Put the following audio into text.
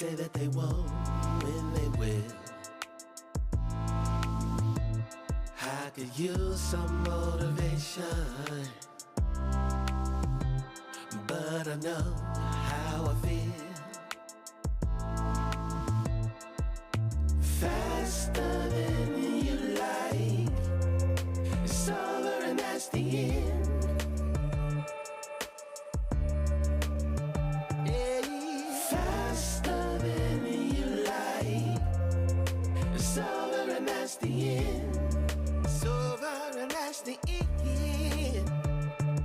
say that they won't when they will. I could use some motivation, but I know how I feel. Faster than you like, it's over and that's the end. Faster than you like, it's over and that's the end. It's over and that's the end.